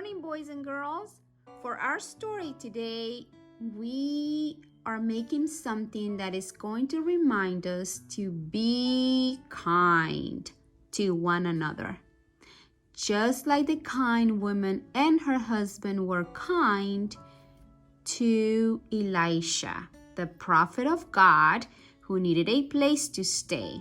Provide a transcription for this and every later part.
morning, boys and girls. For our story today, we are making something that is going to remind us to be kind to one another. Just like the kind woman and her husband were kind to Elisha, the prophet of God, who needed a place to stay,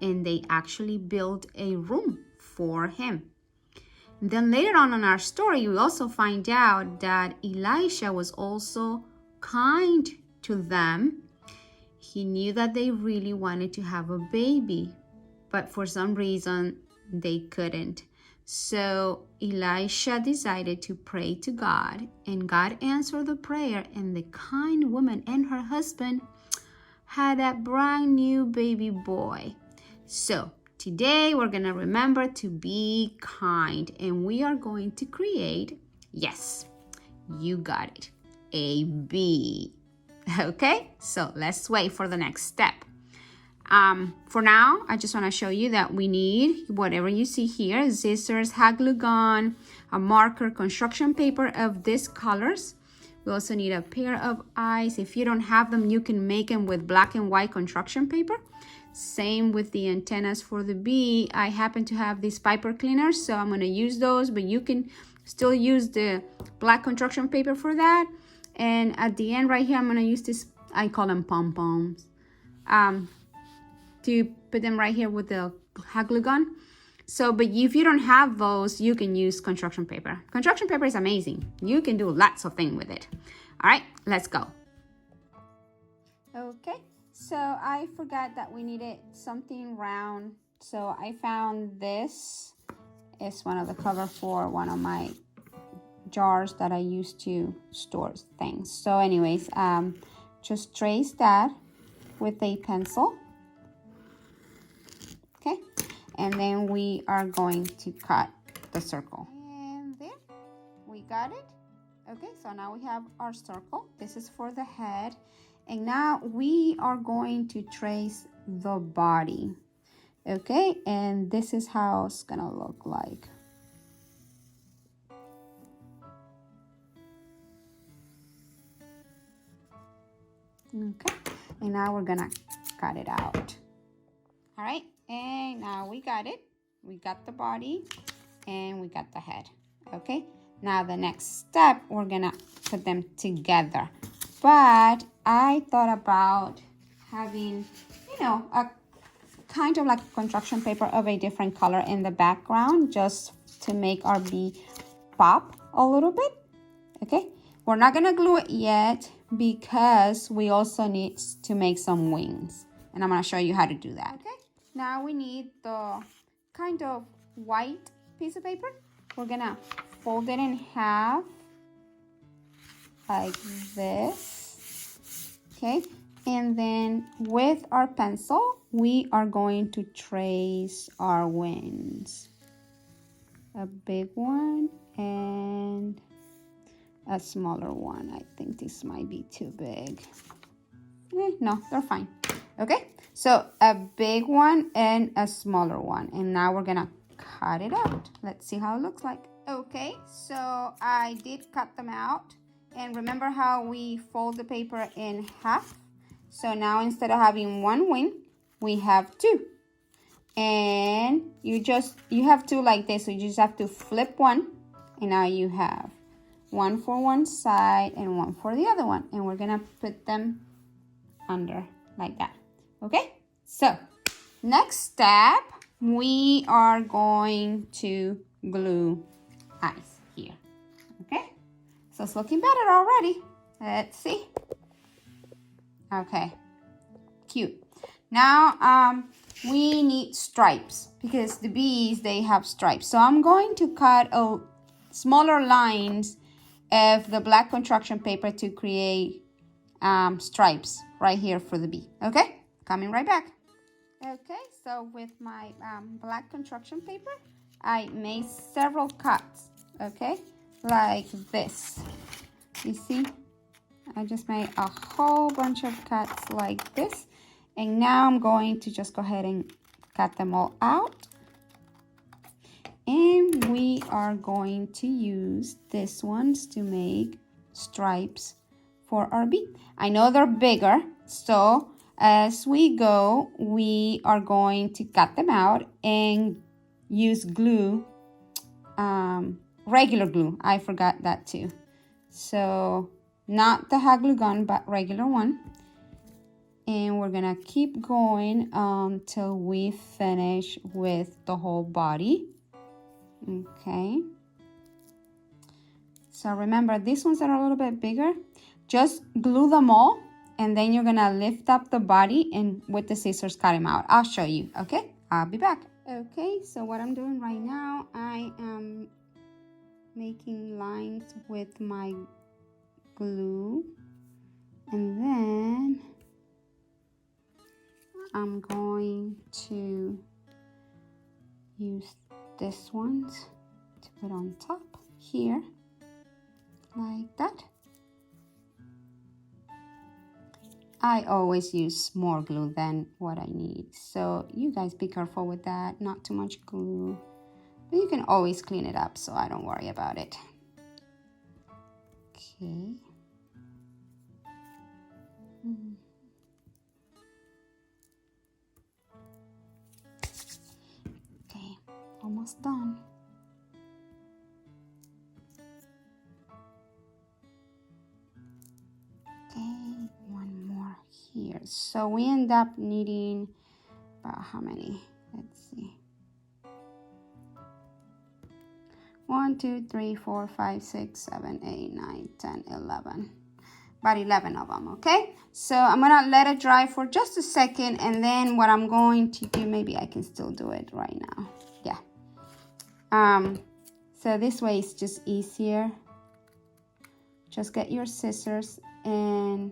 and they actually built a room for him. And then later on in our story, we also find out that Elisha was also kind to them. He knew that they really wanted to have a baby, but for some reason they couldn't. So Elisha decided to pray to God, and God answered the prayer, and the kind woman and her husband had a brand new baby boy. So today we're going to remember to be kind, and we are going to create, yes, you got it, a bee. Okay, so let's wait for the next step. For now, I just want to show you that we need whatever you see here: scissors, hot glue gun, a marker, construction paper of these colors. We also need a pair of eyes. If you don't have them, you can make them with black and white construction paper. Same with the antennas for the bee. I happen to have these paper cleaners, so I'm going to use those, but you can still use the black construction paper for that. And at the end right here, I'm going to use this, I call them pom-poms, to put them right here with the hot glue gun. So, but if you don't have those, you can use construction paper. Construction paper is amazing. You can do lots of things with it. All right, let's go. Okay, so I forgot that we needed something round. So I found this. It's one of the cover for one of my jars that I use to store things. So anyways, just trace that with a pencil. Okay, and then we are going to cut the circle. And there, we got it. Okay, so now we have our circle. This is for the head. And now we are going to trace the body. Okay, and this is how it's gonna look like. Okay, and now we're gonna cut it out. All right, and now we got it. We got the body and we got the head. Okay, now the next step, we're gonna put them together. But I thought about having, a kind of like construction paper of a different color in the background, just to make our bee pop a little bit. Okay, we're not gonna glue it yet because we also need to make some wings, and I'm gonna show you how to do that. Okay, now we need the kind of white piece of paper. We're gonna fold it in half like this. Okay, and then with our pencil, we are going to trace our wings. A big one and a smaller one. I think this might be too big. No, they're fine. Okay, so a big one and a smaller one. And now we're gonna cut it out. Let's see how it looks like. Okay, so I did cut them out. And remember how we fold the paper in half? So now instead of having one wing, we have two. And you have two like this. So you just have to flip one. And now you have one for one side and one for the other one. And we're gonna put them under like that. Okay, so next step, we are going to glue eyes here. Okay, so it's looking better already. Let's see. Okay, cute. Now we need stripes because the bees, they have stripes. So I'm going to cut smaller lines of the black construction paper to create stripes right here for the bee. Okay, coming right back. Okay, so with my black construction paper, I made several cuts. Okay, like this. You see, I just made a whole bunch of cuts like this. And now I'm going to just go ahead and cut them all out. And we are going to use this ones to make stripes for our bee. I know they're bigger, so as we go, we are going to cut them out and use glue, regular glue. I forgot that too. So not the hot glue gun, but regular one. And we're gonna keep going until we finish with the whole body. Okay. So remember, these ones that are a little bit bigger, just glue them all, and then you're gonna lift up the body and with the scissors cut them out. I'll show you, okay? I'll be back. Okay, so what I'm doing right now, I am making lines with my glue, and then I'm going to use this ones to put on top here, like that. I always use more glue than what I need, so you guys be careful with that. Not too much glue, but you can always clean it up, so I don't worry about it. Okay. Okay, almost done. Okay, one more here. So we end up needing about how many? Let's see. 1, 2, 3, 4, 5, 6, 7, 8, 9, 10, 11. About 11 of them, okay? So I'm gonna let it dry for just a second, and then what I'm going to do, maybe I can still do it right now. Yeah. So this way it's just easier. Just get your scissors and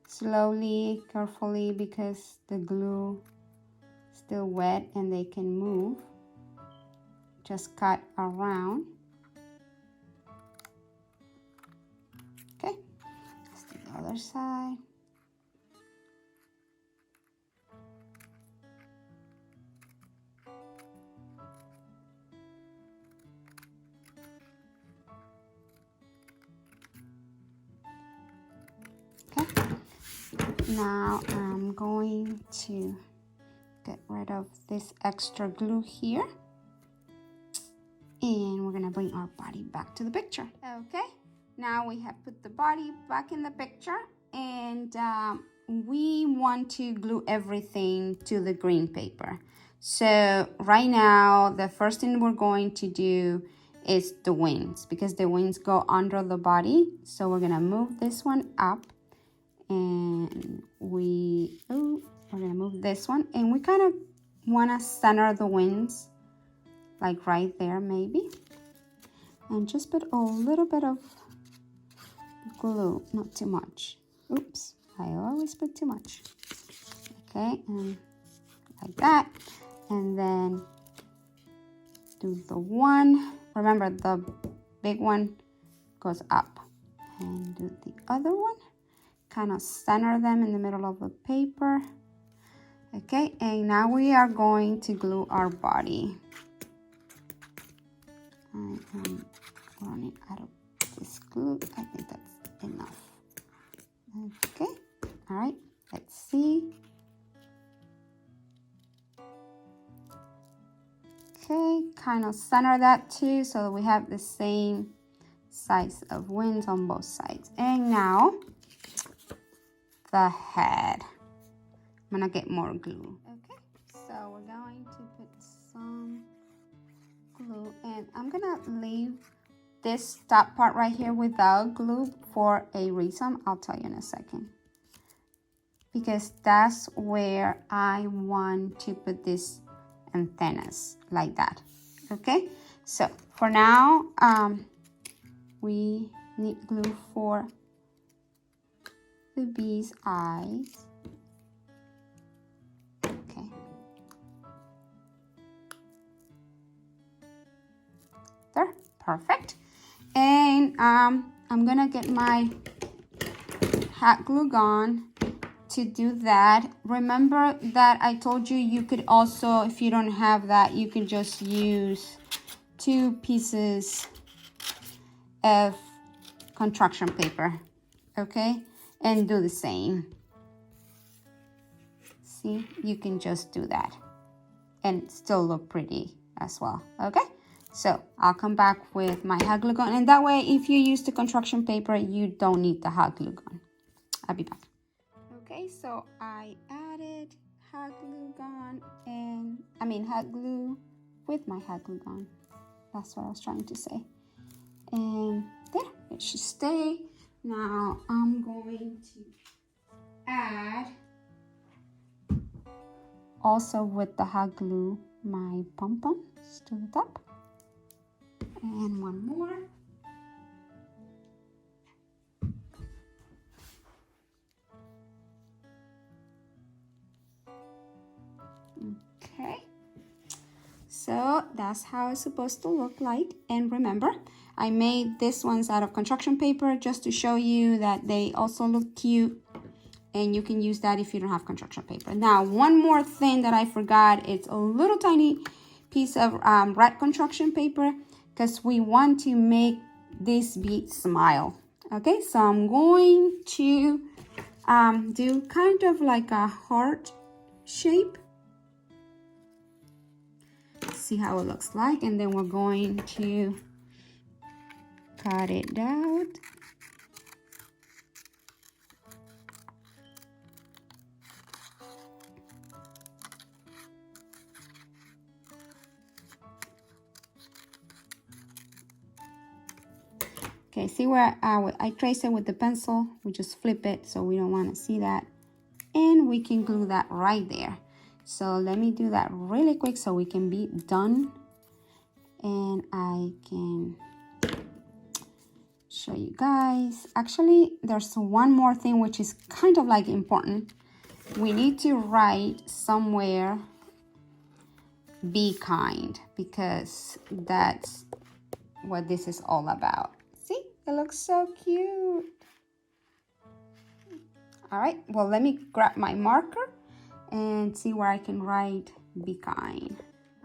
slowly, carefully, because the glue is still wet and they can move. Just cut around. Okay, let's do the other side. Okay, now I'm going to get rid of this extra glue here. And we're gonna bring our body back to the picture. Okay, now we have put the body back in the picture, and we want to glue everything to the green paper. So right now, the first thing we're going to do is the wings, because the wings go under the body. So we're gonna move this one up, and we're gonna move this one, and we kind of wanna center the wings, like right there maybe, and just put a little bit of glue, not too much. Oops, I always put too much. Okay, and like that, and then do the one. Remember, the big one goes up, and do the other one. Kind of center them in the middle of the paper. Okay, and now we are going to glue our body. I am running out of this glue. I think that's enough. Okay, all right, let's see. Okay, kind of center that too, so that we have the same size of wings on both sides. And now the head. I'm gonna get more glue. Okay, so we're going to put some glue, and I'm gonna leave this top part right here without glue for a reason. I'll tell you in a second, because that's where I want to put these antennas, like that. Okay, so for now we need glue for the bee's eyes. Okay, there, perfect. And I'm gonna get my hot glue gun to do that. Remember that I told you you could also, if you don't have that, you can just use 2 pieces of construction paper, okay? And do the same. See, you can just do that and still look pretty as well, okay? So I'll come back with my hot glue gun, and that way if you use the construction paper, you don't need the hot glue gun. I'll be back. Okay, so I added hot glue gun hot glue with my hot glue gun. That's what I was trying to say. And there, it should stay. Now I'm going to add, also with the hot glue, my pom-poms to the top. And one more. Okay. So that's how it's supposed to look like. And remember, I made these ones out of construction paper just to show you that they also look cute. And you can use that if you don't have construction paper. Now, one more thing that I forgot. It's a little tiny piece of red construction paper, because we want to make this bee smile. Okay, so I'm going to do kind of like a heart shape. See how it looks like, and then we're going to cut it out. Okay, see where I trace it with the pencil? We just flip it, so we don't want to see that. And we can glue that right there. So let me do that really quick so we can be done. And I can show you guys. Actually, there's one more thing which is kind of like important. We need to write somewhere, be kind, because that's what this is all about. See, it looks so cute. All right, well, let me grab my marker and see where I can write be kind.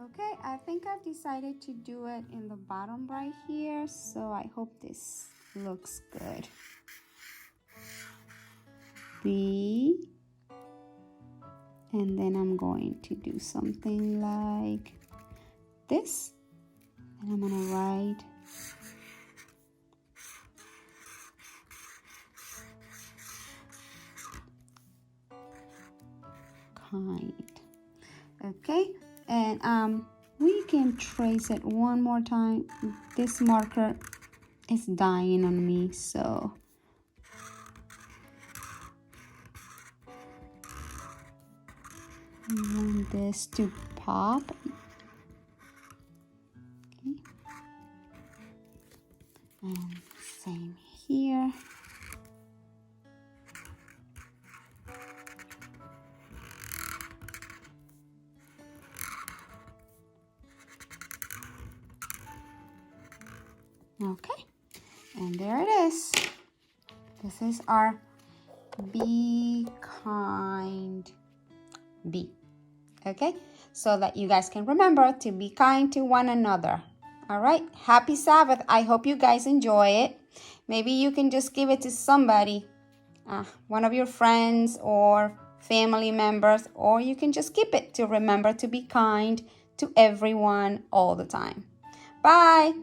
Okay, I think I've decided to do it in the bottom right here, so I hope this looks good. Be, and then I'm going to do something like this, and I'm gonna write kind. Okay, and we can trace it one more time. This marker is dying on me, so I want this to pop. Okay. And same here. Okay, and there it is. This is our be kind bee. Okay, so that you guys can remember to be kind to one another. All right, happy Sabbath. I hope you guys enjoy it. Maybe you can just give it to somebody, one of your friends or family members, or you can just keep it to remember to be kind to everyone all the time. Bye.